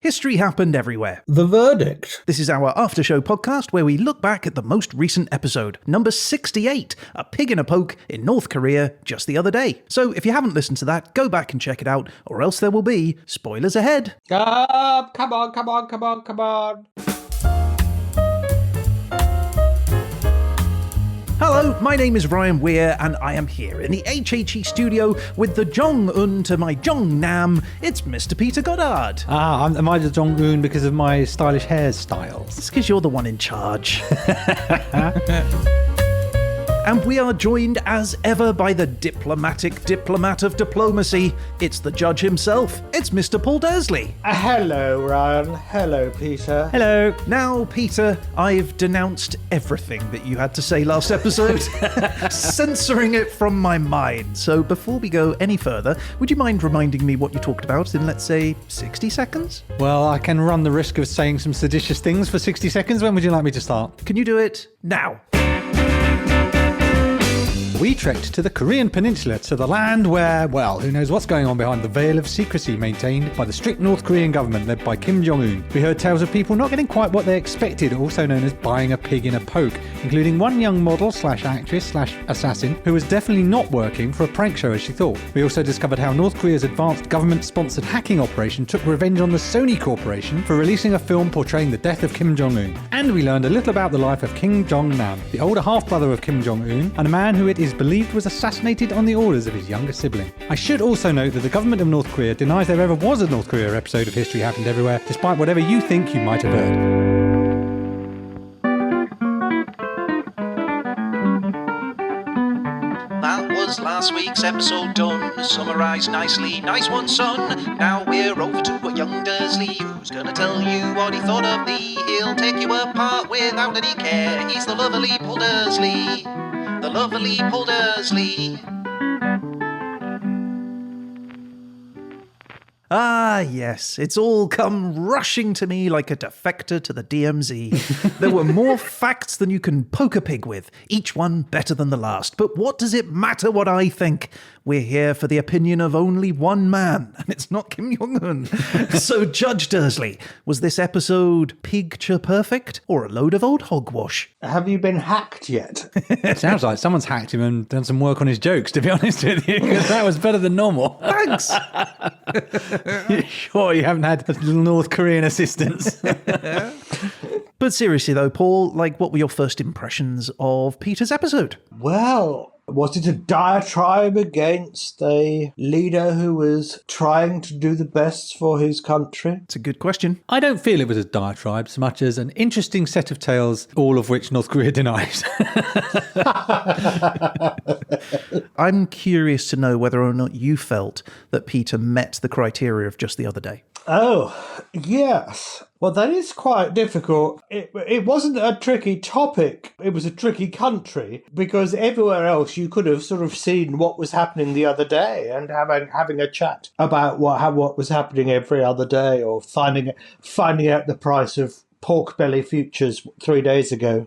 History happened everywhere. The verdict. This is our after-show podcast where we look back at the most recent episode, number 68, A Pig in a Poke in North Korea just the other day. So if you haven't listened to that, go back and check it out, or else there will be spoilers ahead. Come on. Hello, my name is Ryan Weir, and I am here in the HHE studio with the Jong-un to my Jong-nam. It's Mr. Peter Goddard. Am I the Jong-un because of my stylish hairstyles? It's because you're the one in charge. And we are joined as ever by the diplomatic diplomat of diplomacy. It's the judge himself. It's Mr. Paul Dursley. Hello, Ryan. Hello, Peter. Hello. Now, Peter, I've denounced everything that you had to say last episode, censoring it from my mind. So before we go any further, would you mind reminding me what you talked about in, let's say, 60 seconds? Well, I can run the risk of saying some seditious things for 60 seconds. When would you like me to start? Can you do it now? We trekked to the Korean peninsula, to the land where, well, who knows what's going on behind the veil of secrecy maintained by the strict North Korean government led by Kim Jong-un. We heard tales of people not getting quite what they expected, also known as buying a pig in a poke, including one young model slash actress slash assassin who was definitely not working for a prank show as she thought. We also discovered how North Korea's advanced government-sponsored hacking operation took revenge on the Sony Corporation for releasing a film portraying the death of Kim Jong-un. And we learned a little about the life of King Jong-nam, the older half-brother of Kim Jong-un, and a man who it is believed was assassinated on the orders of his younger sibling. I should also note that the government of North Korea denies there ever was a North Korea episode of History Happened Everywhere, despite whatever you think you might have heard. That was last week's episode done, summarised nicely. Nice one, son. Now we're over to young Dursley, who's gonna tell you what he thought of thee. He'll take you apart without any care. He's the lovely Paul Dursley. The lovely Paul Dursley. Ah, yes, it's all come rushing to me like a defector to the DMZ. There were more facts than you can poke a pig with, each one better than the last. But what does it matter what I think? We're here for the opinion of only one man, and it's not Kim Jong-un. So, Judge Dursley, was this episode picture perfect or a load of old hogwash? Have you been hacked yet? It sounds like someone's hacked him and done some work on his jokes, to be honest with you, because that was better than normal. Thanks! You sure you haven't had a little North Korean assistance? But seriously though, Paul, what were your first impressions of Peter's episode? Well, was it a diatribe against a leader who was trying to do the best for his country? It's a good question. I don't feel it was a diatribe so much as an interesting set of tales, all of which North Korea denies. I'm curious to know whether or not you felt that Peter met the criteria of just the other day. Oh, yes. Well, that is quite difficult. It wasn't a tricky topic. It was a tricky country because everywhere else you could have sort of seen what was happening the other day and having a chat about what was happening every other day, or finding out the price of pork belly futures 3 days ago.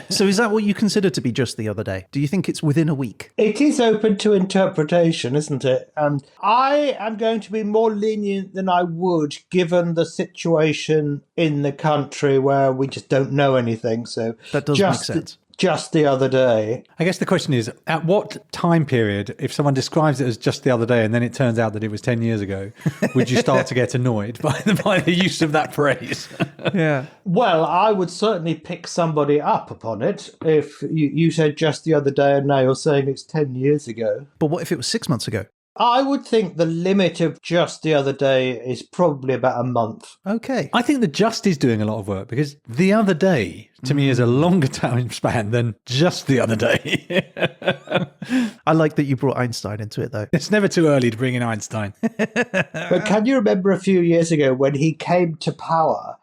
So is that what you consider to be just the other day? Do you think it's within a week? It is open to interpretation, isn't it? And I am going to be more lenient than I would given the situation in the country where we just don't know anything. So that does make sense. Just the other day. I guess the question is, at what time period, if someone describes it as just the other day and then it turns out that it was 10 years ago, would you start to get annoyed by the use of that phrase? Yeah. Well, I would certainly pick somebody up upon it if you said just the other day and now you're saying it's 10 years ago. But what if it was 6 months ago? I would think the limit of just the other day is probably about a month. Okay. I think the just is doing a lot of work because the other day, to me, is a longer time span than just the other day. I like that you brought Einstein into it, though. It's never too early to bring in Einstein. But can you remember a few years ago when he came to power?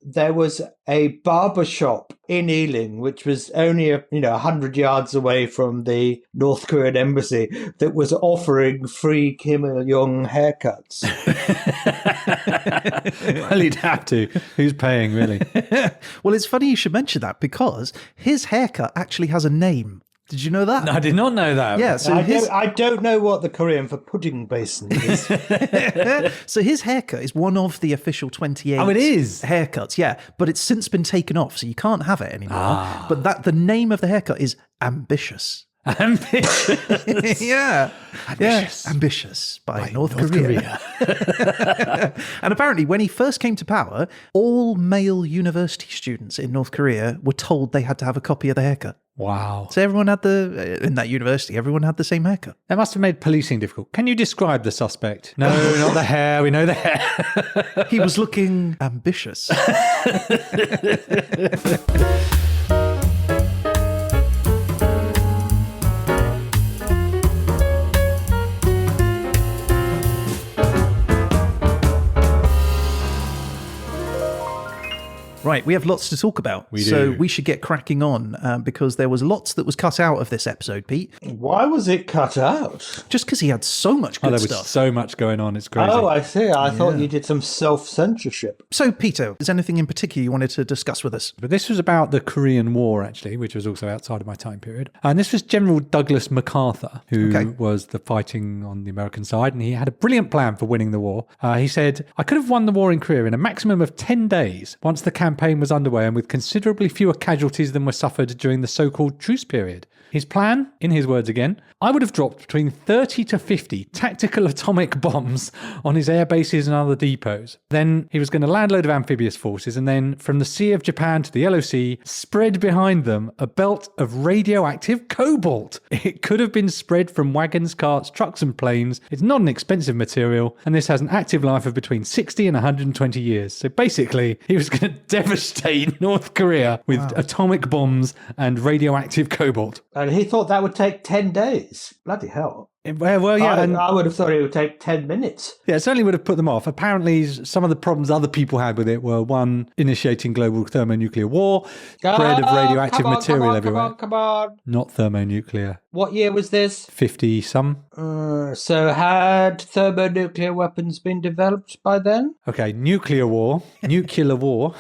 There was a barber shop in Ealing, which was only 100 yards away from the North Korean embassy, that was offering free Kim Il-jong haircuts. Well, he'd have to. Who's paying, really? Well, it's funny you should mention that because his haircut actually has a name. Did you know that? I did not know that. Yeah, so I don't know what the Korean for pudding basin is. so his haircut is one of the official 28 Oh, it is? haircuts, yeah, but it's since been taken off, so you can't have it anymore. But the name of the haircut is ambitious. Ambitious. Yeah. Ambitious. Yeah. Ambitious by North Korea. And apparently, when he first came to power, all male university students in North Korea were told they had to have a copy of the haircut. Wow. So everyone had in that university, everyone had the same haircut. That must have made policing difficult. Can you describe the suspect? No, not the hair. We know the hair. He was looking ambitious. Right, we have lots to talk about. So we should get cracking on because there was lots that was cut out of this episode, Pete. Why was it cut out? Just because he had so much good There stuff. was so much going on. It's crazy. Oh, I see. I thought you did some self-censorship. So, Peter, is anything in particular you wanted to discuss with us? But this was about the Korean War, actually, which was also outside of my time period. And this was General Douglas MacArthur, who was the fighting on the American side, and he had a brilliant plan for winning the war. He said, I could have won the war in Korea in a maximum of 10 days once the campaign was underway and with considerably fewer casualties than were suffered during the so-called truce period. His plan, in his words again, I would have dropped between 30 to 50 tactical atomic bombs on his air bases and other depots. Then he was going to land a load of amphibious forces and then from the Sea of Japan to the LOC, spread behind them a belt of radioactive cobalt. It could have been spread from wagons, carts, trucks and planes. It's not an expensive material and this has an active life of between 60 and 120 years. So basically, he was going to devastate North Korea with atomic bombs and radioactive cobalt. And he thought that would take 10 days. Bloody hell. Well, yeah. I would have thought it would take 10 minutes. Yeah, it certainly would have put them off. Apparently, some of the problems other people had with it were, one, initiating global thermonuclear war, spread of radioactive material everywhere. Come on. Not thermonuclear. What year was this? 50-some. So had thermonuclear weapons been developed by then? Okay, nuclear war. Nuclear war.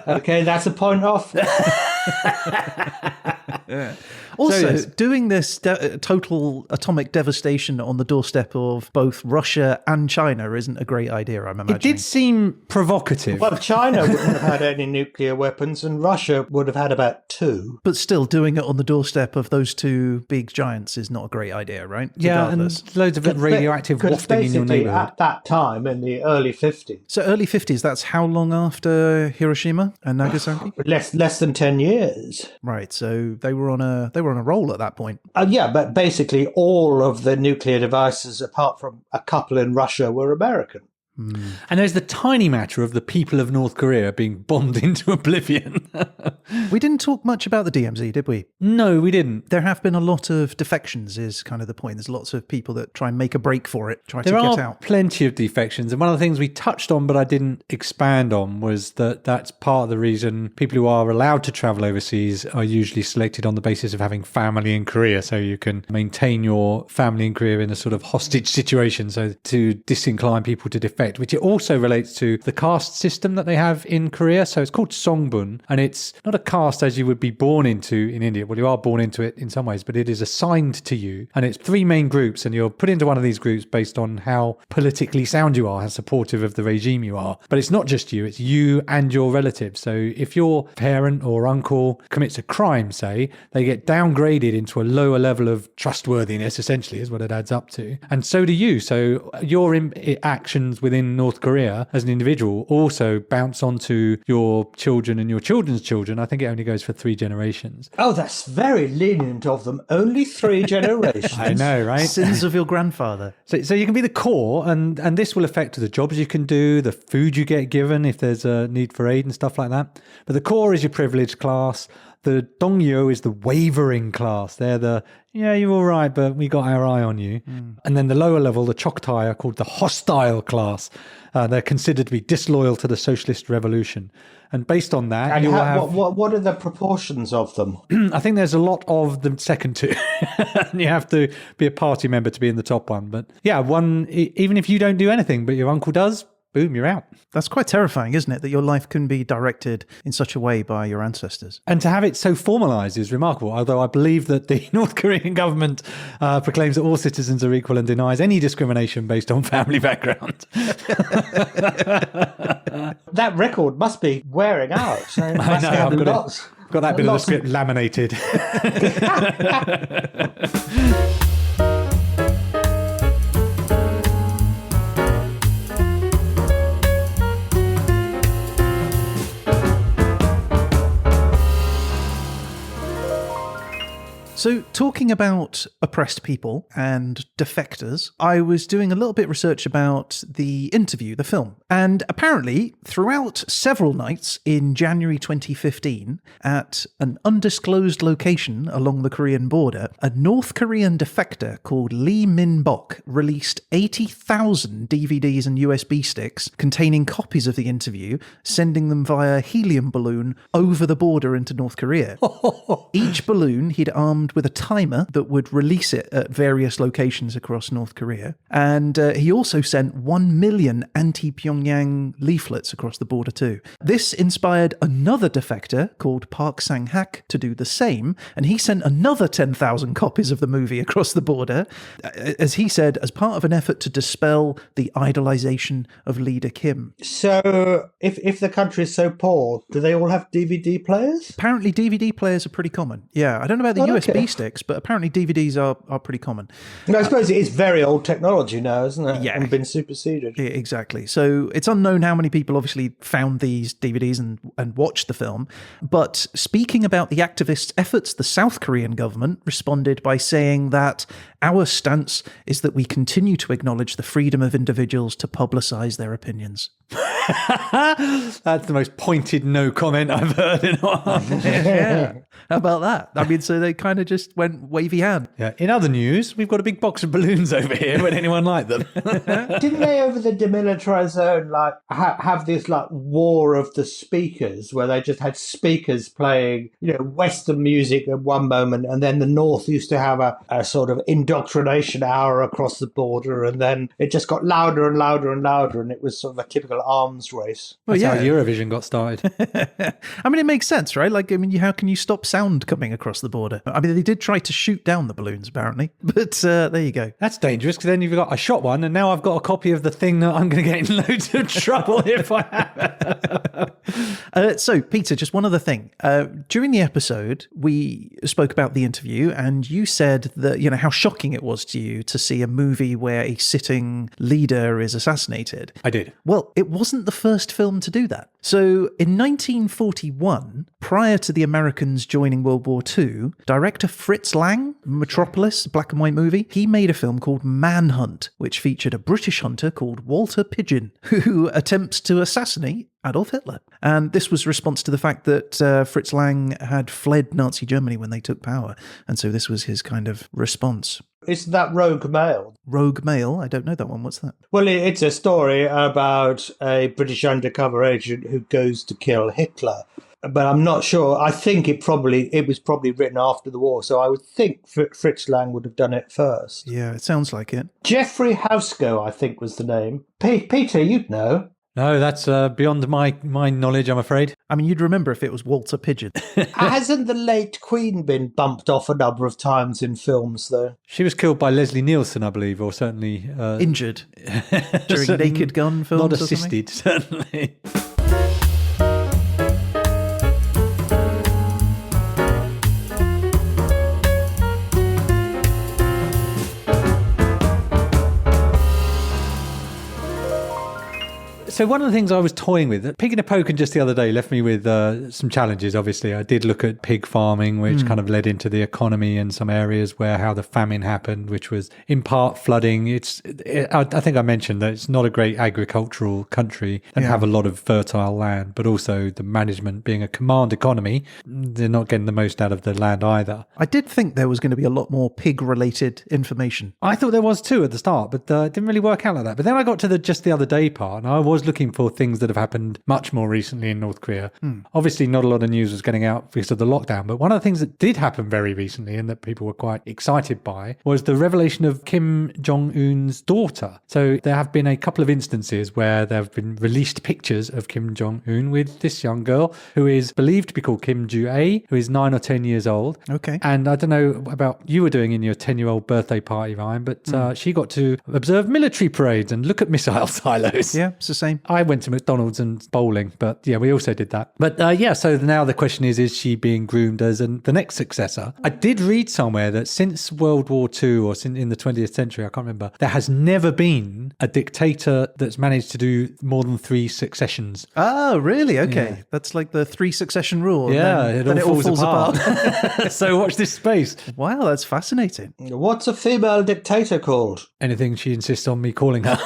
Okay, that's a point off. Also, doing this total atomic devastation on the doorstep of both Russia and China isn't a great idea, I'm imagining. It did seem provocative. Well, China wouldn't have had any nuclear weapons and Russia would have had about 2. But still, doing it on the doorstep of those two big giants is not a great idea, right? Yeah, Regardless. and loads of radioactive wafting in your neighborhood. At that time, in the early 50s. So early 50s, that's how long after Hiroshima and Nagasaki? Less than 10 years. Right, so they were on a roll at that point. Yeah, but basically all of the nuclear devices, apart from a couple in Russia, were American. And there's the tiny matter of the people of North Korea being bombed into oblivion. We didn't talk much about the DMZ, did we? No, we didn't. There have been a lot of defections is kind of the point. There's lots of people that try and make a break for it, try to get out. There are plenty of defections. And one of the things we touched on, but I didn't expand on, was that that's part of the reason people who are allowed to travel overseas are usually selected on the basis of having family in Korea. So you can maintain your family in Korea in a sort of hostage situation. So to disincline people to defect, which it also relates to the caste system that they have in Korea. So it's called Songbun, and it's not a caste as you would be born into in India. Well, you are born into it in some ways, but it is assigned to you. And it's 3 main groups, and you're put into one of these groups based on how politically sound you are, how supportive of the regime you are. But it's not just you, it's you and your relatives. So if your parent or uncle commits a crime, say, they get downgraded into a lower level of trustworthiness, essentially, is what it adds up to. And so do you. So your actions within North Korea as an individual also bounce onto your children and your children's children. I think it only goes for 3 generations. Oh, that's very lenient of them. Only 3 generations. I know, right? Sins of your grandfather. So you can be the core, and this will affect the jobs you can do, the food you get given if there's a need for aid and stuff like that. But the core is your privileged class. The Dongyo is the wavering class. They're the, yeah, you're all right, but we got our eye on you. And then the lower level, the Choktai, are called the hostile class. They're considered to be disloyal to the socialist revolution. And based on that, And you will have... what are the proportions of them? I think there's a lot of the second 2. You have to be a party member to be in the top one. But yeah, one, even if you don't do anything, but your uncle does, boom, you're out. That's quite terrifying, isn't it? That your life can be directed in such a way by your ancestors. And to have it so formalised is remarkable, although I believe that the North Korean government proclaims that all citizens are equal and denies any discrimination based on family background. That record must be wearing out. I know, I've got that bit of the script laminated. So, talking about oppressed people and defectors, I was doing a little bit of research about the interview, the film. And apparently, throughout several nights in January 2015, at an undisclosed location along the Korean border, a North Korean defector called Lee Min-bok released 80,000 DVDs and USB sticks containing copies of the interview, sending them via helium balloon over the border into North Korea. Each balloon he'd armed with a timer that would release it at various locations across North Korea. And he also sent 1 million anti-Pyongyang leaflets across the border too. This inspired another defector called Park Sang-hak to do the same, and he sent another 10,000 copies of the movie across the border, as he said, as part of an effort to dispel the idolization of leader Kim. So, if the country is so poor, do they all have DVD players? Apparently DVD players are pretty common. Yeah, I don't know about the USB sticks, but apparently DVDs are pretty common. No, I suppose it is very old technology now, isn't it? Yeah. And been superseded. Yeah, exactly. So it's unknown how many people obviously found these DVDs and watched the film. But speaking about the activists' efforts, the South Korean government responded by saying that our stance is that we continue to acknowledge the freedom of individuals to publicize their opinions. That's the most pointed no comment I've heard in a while. Yeah. How about that? I mean, so they kind of just went wavy hand. Yeah. In other news, we've got a big box of balloons over here. Would anyone like them? Didn't they, over the demilitarized zone, like have this like war of the speakers, where they just had speakers playing, Western music at one moment, and then the North used to have a sort of indoctrination hour across the border, and then it just got louder and louder and louder, and it was sort of a typical arms race. Well, That's how Eurovision got started. I mean, it makes sense, right? Like, I mean, how can you stop sound coming across the border? I mean, they did try to shoot down the balloons, apparently, but there you go. That's dangerous, because then you've got, I shot one, and now I've got a copy of the thing that I'm going to get in loads of trouble if I have. So, Peter, just one other thing. During the episode, we spoke about the interview, and you said that, how shocking it was to you to see a movie where a sitting leader is assassinated. I did. Well, it wasn't the first film to do that. So, in 1941, prior to the Americans joining World War II, director Fritz Lang, Metropolis, black and white movie, he made a film called Manhunt, which featured a British hunter called Walter Pidgeon, who attempts to assassinate Adolf Hitler. And this was a response to the fact that Fritz Lang had fled Nazi Germany when they took power. And so this was his kind of response. It's that Rogue Mail. Rogue Mail? I don't know that one. What's that? Well, it's a story about a British undercover agent who goes to kill Hitler. But I'm not sure. I think it was probably written after the war, so I would think Fritz Lang would have done it first. Yeah, it sounds like it. Jeffrey Housko, I think, was the name. Peter, you'd know. No, that's beyond my knowledge, I'm afraid. I mean, you'd remember if it was Walter Pidgeon. Hasn't the late Queen been bumped off a number of times in films, though? She was killed by Leslie Nielsen, I believe, or certainly... injured during Naked Gun films. Not assisted, certainly. So one of the things I was toying with, picking a poke just the other day left me with some challenges, obviously. I did look at pig farming, which kind of led into the economy in some areas where how the famine happened, which was in part flooding. I think I mentioned that it's not a great agricultural country and have a lot of fertile land, but also the management being a command economy, they're not getting the most out of the land either. I did think there was going to be a lot more pig-related information. I thought there was too at the start, but it didn't really work out like that. But then I got to the just the other day part, and I was was looking for things that have happened much more recently in North Korea. Obviously, not a lot of news was getting out because of the lockdown, but one of the things that did happen very recently and that people were quite excited by was the revelation of Kim Jong-un's daughter. So there have been a couple of instances where there have been released pictures of Kim Jong-un with this young girl who is believed to be called Kim Ju-ae, who is 9 or 10 years old. Okay. And I don't know about you were doing in your 10-year-old birthday party, Ryan, but she got to observe military parades and look at missile silos. Yeah, it's the same. I went to McDonald's and bowling, but yeah, we also did that. But so now the question is she being groomed as the next successor? I did read somewhere that since World War II or in the 20th century, I can't remember, there has never been a dictator that's managed to do more than 3 successions. Oh, really? Okay. Yeah. That's like the 3 succession rule. Yeah, then it all falls apart. So watch this space. Wow, that's fascinating. What's a female dictator called? Anything she insists on me calling her.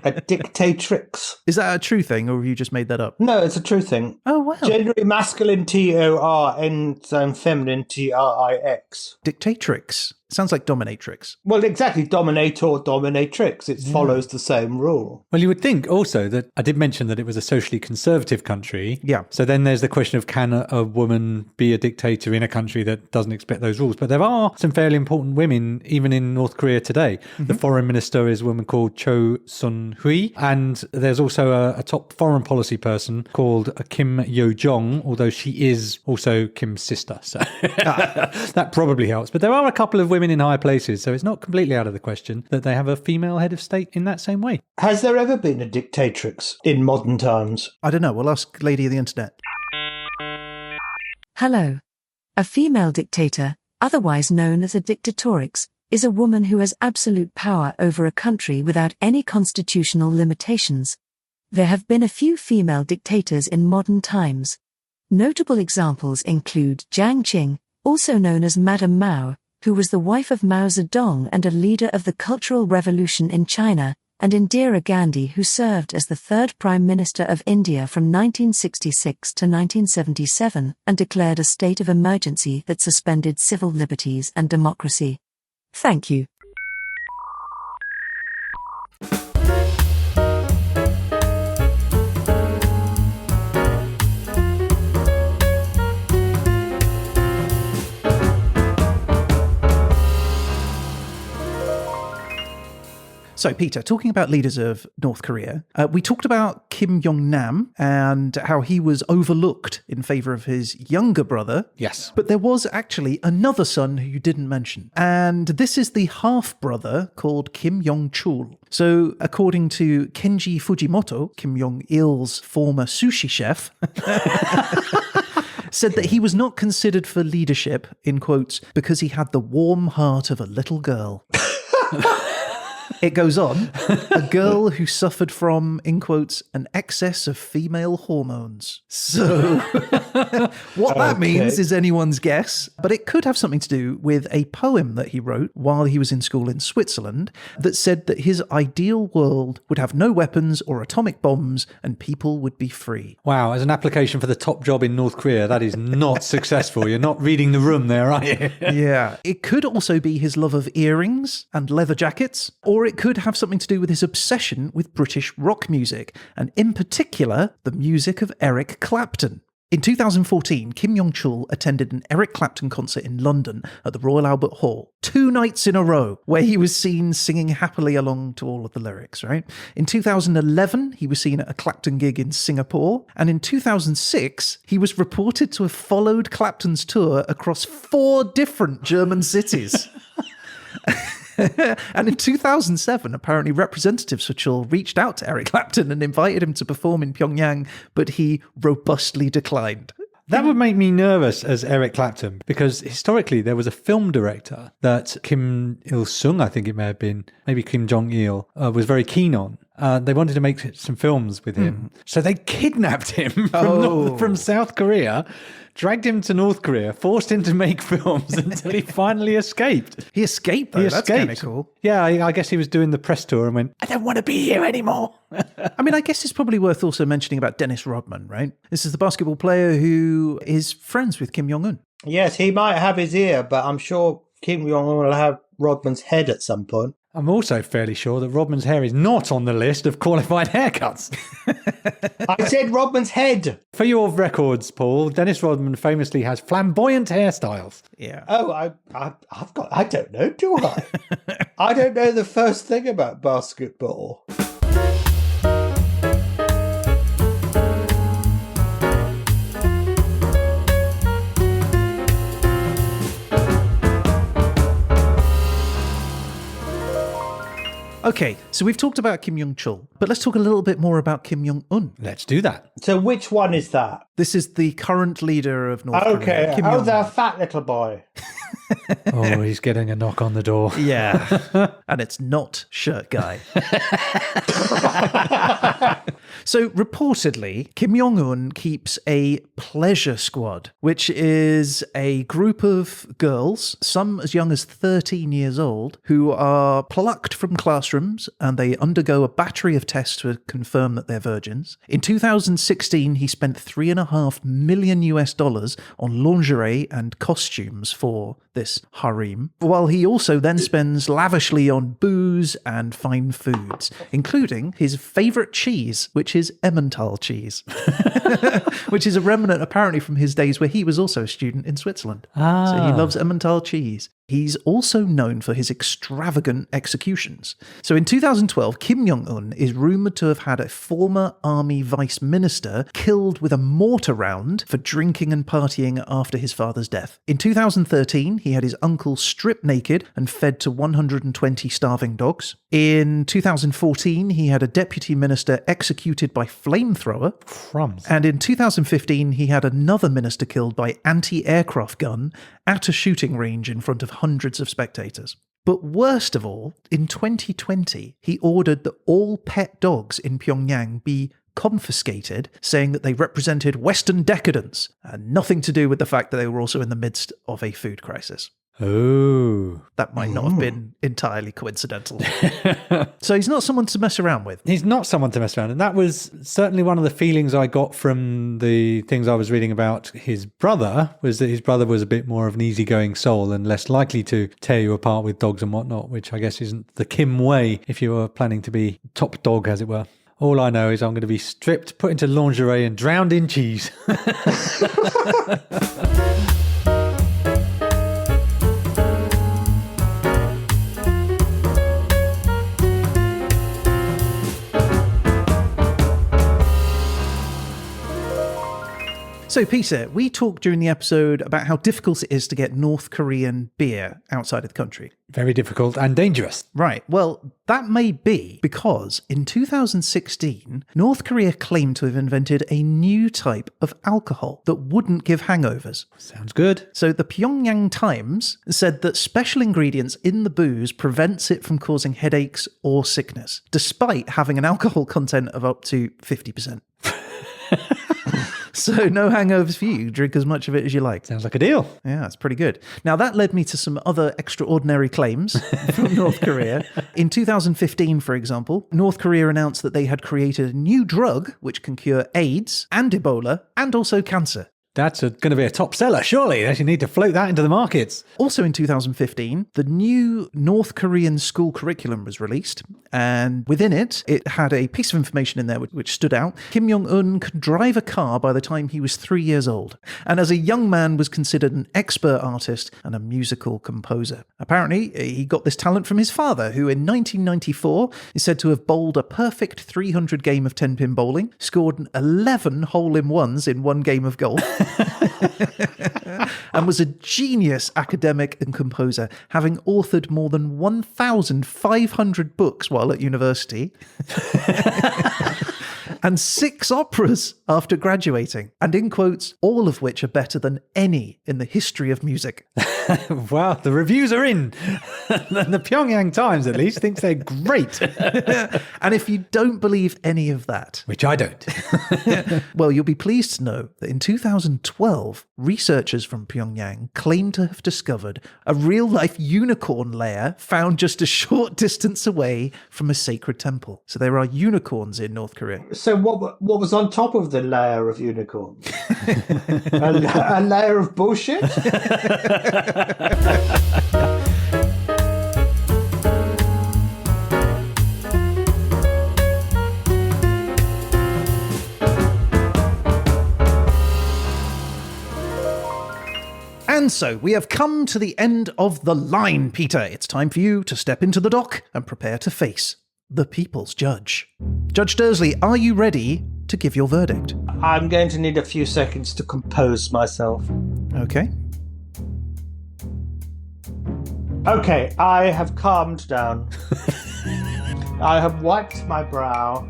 A dictatrix. Is that a true thing, or have you just made that up? No, it's a true thing. Oh, wow. Generally masculine Tor and feminine Trix. Dictatrix. Sounds like dominatrix. Well, exactly. Dominator, dominatrix. It follows the same rule. Well, you would think also that I did mention that it was a socially conservative country. Yeah. So then there's the question of can a woman be a dictator in a country that doesn't expect those rules? But there are some fairly important women even in North Korea today. The foreign minister is a woman called Cho Sun-hui. And there's also a top foreign policy person called Kim Yo-jong, although she is also Kim's sister. So that probably helps. But there are a couple of women in high places, so it's not completely out of the question that they have a female head of state in that same way. Has there ever been a dictatrix in modern times? I don't know. We'll ask Lady of the Internet. Hello. A female dictator, otherwise known as a dictatorix, is a woman who has absolute power over a country without any constitutional limitations. There have been a few female dictators in modern times. Notable examples include Jiang Qing, also known as Madame Mao, who was the wife of Mao Zedong and a leader of the Cultural Revolution in China, and Indira Gandhi, who served as the 3rd Prime Minister of India from 1966 to 1977 and declared a state of emergency that suspended civil liberties and democracy. Thank you. So, Peter, talking about leaders of North Korea, we talked about Kim Jong-nam and how he was overlooked in favour of his younger brother. Yes. But there was actually another son who you didn't mention. And this is the half-brother called Kim Jong-chul. So, according to Kenji Fujimoto, Kim Jong-il's former sushi chef, said that he was not considered for leadership, in quotes, because he had the warm heart of a little girl. It goes on, a girl who suffered from, in quotes, an excess of female hormones. So what that means is anyone's guess, but it could have something to do with a poem that he wrote while he was in school in Switzerland that said that his ideal world would have no weapons or atomic bombs and people would be free. Wow, as an application for the top job in North Korea, that is not successful. You're not reading the room there, are you? Yeah. It could also be his love of earrings and leather jackets, or it could have something to do with his obsession with British rock music, and in particular, the music of Eric Clapton. In 2014, Kim Jong-chul attended an Eric Clapton concert in London at the Royal Albert Hall, 2 nights in a row, where he was seen singing happily along to all of the lyrics, right? In 2011, he was seen at a Clapton gig in Singapore, and in 2006, he was reported to have followed Clapton's tour across 4 different German cities. And in 2007, apparently representatives for Chul reached out to Eric Clapton and invited him to perform in Pyongyang, but he robustly declined. That would make me nervous as Eric Clapton, because historically there was a film director that Kim Il-sung, I think it may have been, maybe Kim Jong-il, was very keen on. They wanted to make some films with him. So they kidnapped him from South Korea, dragged him to North Korea, forced him to make films until he finally escaped. He escaped, though. That's kind of cool. Yeah, I guess he was doing the press tour and went, I don't want to be here anymore. I mean, I guess it's probably worth also mentioning about Dennis Rodman, right? This is the basketball player who is friends with Kim Jong-un. Yes, he might have his ear, but I'm sure Kim Jong-un will have Rodman's head at some point. I'm also fairly sure that Rodman's hair is not on the list of qualified haircuts. I said Rodman's head. For your records, Paul, Dennis Rodman famously has flamboyant hairstyles. Yeah. Oh, I don't know, do I? I don't know the first thing about basketball. Okay, so we've talked about Kim Jong-chul, but let's talk a little bit more about Kim Jong-un. Let's do that. So which one is that? This is the current leader of North Korea. Okay. Kim Oh, Jong-un. the fat little boy. Oh, he's getting a knock on the door. Yeah, and it's not Shirt Guy. So reportedly, Kim Jong-un keeps a pleasure squad, which is a group of girls, some as young as 13 years old, who are plucked from classrooms and they undergo a battery of tests to confirm that they're virgins. In 2016, he spent $3.5 million on lingerie and costumes for this harem, while he also then spends lavishly on booze and fine foods, including his favourite cheese, which is Emmental cheese, which is a remnant apparently from his days where he was also a student in Switzerland. So he loves Emmental cheese. He's also known for his extravagant executions. So in 2012, Kim Jong-un is rumoured to have had a former army vice minister killed with a mortar round for drinking and partying after his father's death. In 2013, he had his uncle stripped naked and fed to 120 starving dogs. In 2014, he had a deputy minister executed by flamethrower. Crumbs. And in 2015, he had another minister killed by anti-aircraft gun at a shooting range in front of hundreds of spectators. But worst of all, in 2020, he ordered that all pet dogs in Pyongyang be confiscated, saying that they represented Western decadence and nothing to do with the fact that they were also in the midst of a food crisis. Oh. That might not have been entirely coincidental. So he's not someone to mess around with. He's not someone to mess around. And that was certainly one of the feelings I got from the things I was reading about his brother, was that his brother was a bit more of an easygoing soul and less likely to tear you apart with dogs and whatnot, which I guess isn't the Kim way if you were planning to be top dog, as it were. All I know is I'm going to be stripped, put into lingerie and drowned in cheese. So, Peter, we talked during the episode about how difficult it is to get North Korean beer outside of the country. Very difficult and dangerous. Right. Well, that may be because in 2016, North Korea claimed to have invented a new type of alcohol that wouldn't give hangovers. Sounds good. So the Pyongyang Times said that special ingredients in the booze prevents it from causing headaches or sickness, despite having an alcohol content of up to 50%. So no hangovers for you. Drink as much of it as you like. Sounds like a deal. Yeah, that's pretty good. Now, that led me to some other extraordinary claims from North Korea. In 2015, for example, North Korea announced that they had created a new drug which can cure AIDS and Ebola and also cancer. That's going to be a top seller, surely. They should need to float that into the markets. Also in 2015, the new North Korean school curriculum was released, and within it, it had a piece of information in there which stood out. Kim Jong-un could drive a car by the time he was 3 years old, and as a young man was considered an expert artist and a musical composer. Apparently, he got this talent from his father, who in 1994 is said to have bowled a perfect 300 game of 10-pin bowling, scored 11 hole-in-ones in one game of golf, and was a genius academic and composer, having authored more than 1,500 books while at university and 6 operas after graduating, and in quotes, all of which are better than any in the history of music. Wow, the reviews are in. The Pyongyang Times, at least, thinks they're great. And if you don't believe any of that, Which I don't. well, you'll be pleased to know that in 2012, researchers from Pyongyang claimed to have discovered a real-life unicorn lair found just a short distance away from a sacred temple. So there are unicorns in North Korea. So what was on top of the layer of unicorns? a layer of bullshit? And so we have come to the end of the line, Peter. It's time for you to step into the dock and prepare to face the people's judge. Judge Dursley, are you ready to give your verdict? I'm going to need a few seconds to compose myself. Okay. Okay, I have calmed down. I have wiped my brow.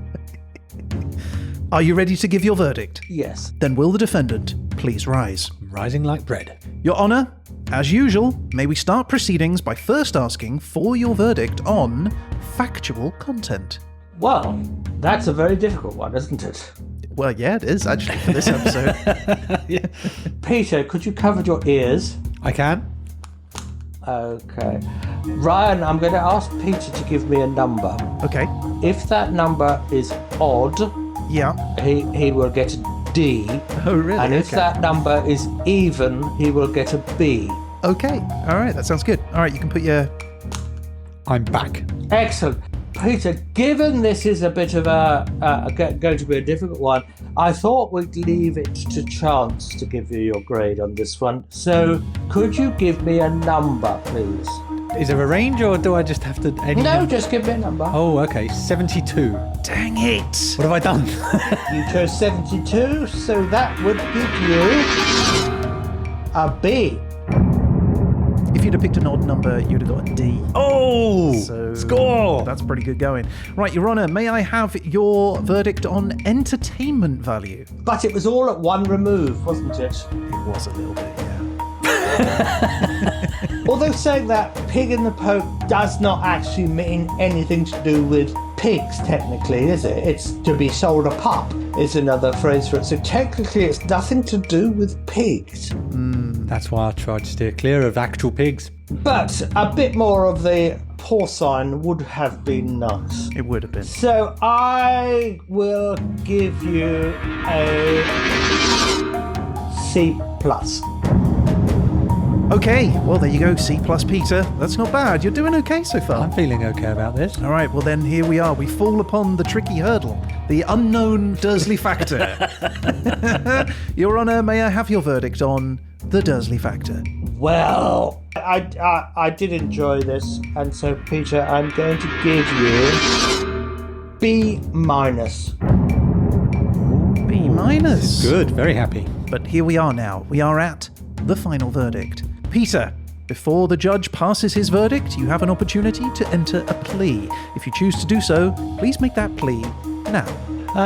Are you ready to give your verdict? Yes. Then will the defendant please rise? Rising like bread. Your Honour, as usual, may we start proceedings by first asking for your verdict on factual content? Well, that's a very difficult one, isn't it? Well, yeah, it is actually for this episode. Yeah. Peter, could you cover your ears? I can. Okay. Ryan, I'm going to ask Peter to give me a number. Okay. If that number is odd, Yeah. he will get a D. Oh, really? And if Okay. that number is even, he will get a B. Okay. All right. That sounds good. All right. You can put your... I'm back. Excellent. Peter, given this is a bit of going to be a difficult one, I thought we'd leave it to chance to give you your grade on this one. So, could you give me a number, please? Is there a range or do I just have to... No, just give me a number. Oh, okay. 72. Dang it. What have I done? You chose 72, so that would give you a B. If you'd have picked an odd number, you'd have got a D. Oh! So Score! That's pretty good going. Right, Your Honour, may I have your verdict on entertainment value? But it was all at one remove, wasn't it? It was a little bit, yeah. Although saying that, pig in the poke does not actually mean anything to do with pigs, technically, is it? It's to be sold a pup, is another phrase for it. So technically, it's nothing to do with pigs. That's why I tried to steer clear of actual pigs. But a bit more of the porcine would have been nice. It would have been. So I will give you a C+. Okay, well, there you go. C plus, Peter. That's not bad. You're doing okay so far. I'm feeling okay about this. All right, well then here we are. We fall upon the tricky hurdle, the unknown Dursley factor. Your Honour, may I have your verdict on the Dursley factor? Well, I did enjoy this, and so Peter, I'm going to give you B-. B minus. Good, very happy. But here we are now. We are at the final verdict. Peter, before the judge passes his verdict, you have an opportunity to enter a plea. If you choose to do so, please make that plea now.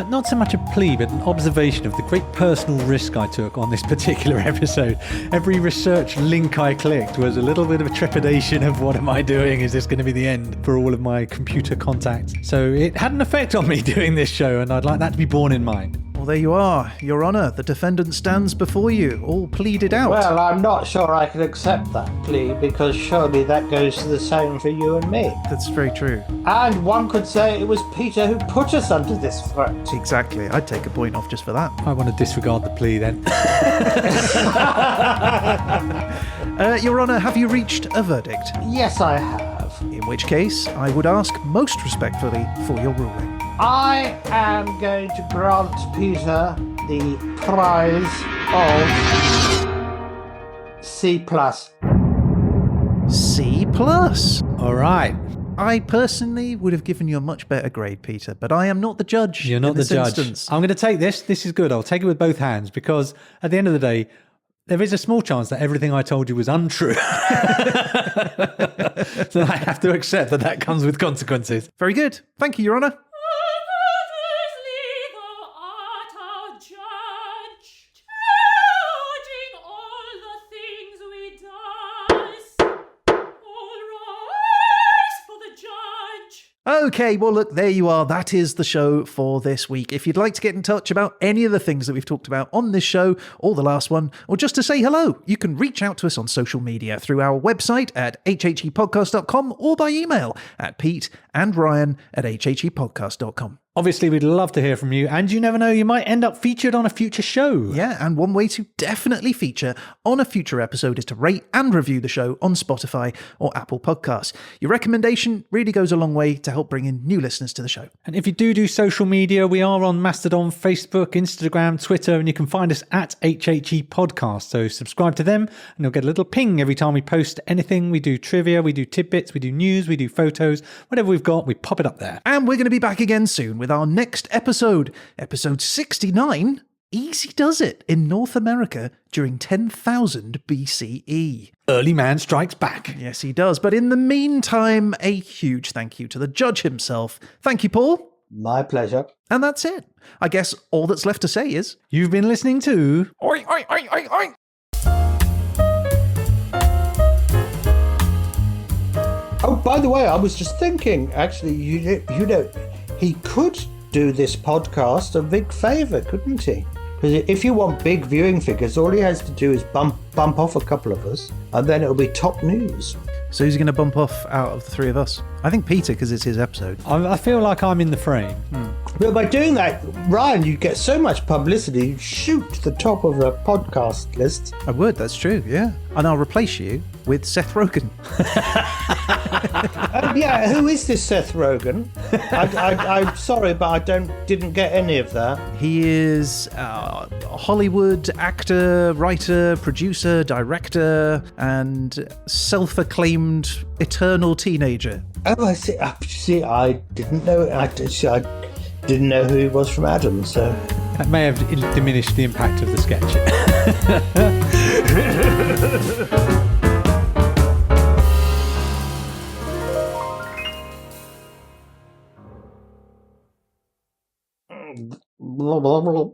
Not so much a plea, but an observation of the great personal risk I took on this particular episode. Every research link I clicked was a little bit of a trepidation of what am I doing? Is this going to be the end for all of my computer contacts? So it had an effect on me doing this show, and I'd like that to be borne in mind. Well, there you are. Your Honour, the defendant stands before you, all pleaded out. Well, I'm not sure I can accept that plea, because surely that goes to the same for you and me. That's very true. And one could say it was Peter who put us under this threat. Exactly. I'd take a point off just for that. I want to disregard the plea then. Your Honour, have you reached a verdict? Yes, I have. In which case, I would ask most respectfully for your ruling. I am going to grant Peter the prize of C+. C plus. All right. I personally would have given you a much better grade, Peter, but I am not the judge. You're not in the this judge. instance. I'm going to take this. This is good. I'll take it with both hands because at the end of the day, there is a small chance that everything I told you was untrue. So I have to accept that that comes with consequences. Very good. Thank you, Your Honour. Okay, well, look, there you are. That is the show for this week. If you'd like to get in touch about any of the things that we've talked about on this show, or the last one, or just to say hello, you can reach out to us on social media through our website at hhepodcast.com or by email at peteandryan@hhepodcast.com. Obviously, we'd love to hear from you, and you never know, you might end up featured on a future show. Yeah, and one way to definitely feature on a future episode is to rate and review the show on Spotify or Apple Podcasts. Your recommendation really goes a long way to help bring in new listeners to the show. And if you do social media, we are on Mastodon, Facebook, Instagram, Twitter, and you can find us at HHE Podcast. So subscribe to them, and you'll get a little ping every time we post anything. We do trivia, we do tidbits, we do news, we do photos, whatever we've got, we pop it up there. And we're going to be back again soon with our next episode, episode 69, Easy Does It in North America during 10,000 BCE. Early man strikes back. Yes, he does. But in the meantime, a huge thank you to the judge himself. Thank you, Paul. My pleasure. And that's it. I guess all that's left to say is... You've been listening to... Oi, oi, oi, oi, oi! Oh, by the way, I was just thinking, actually, you know, he could do this podcast a big favour, couldn't he? Because if you want big viewing figures, all he has to do is bump off a couple of us, and then it'll be top news. So who's going to bump off out of the three of us? I think Peter, because it's his episode. I feel like I'm in the frame. But by doing that, Ryan, you get so much publicity, you shoot to the top of a podcast list. I would, that's true, yeah. And I'll replace you with Seth Rogen. Yeah, who is this Seth Rogen? I'm sorry, but I didn't get any of that. He is a Hollywood actor, writer, producer, director, and self-acclaimed eternal teenager. Oh, I see. See, I didn't know. I didn't know who he was from Adam. So That may have diminished the impact of the sketch. blah, blah, blah.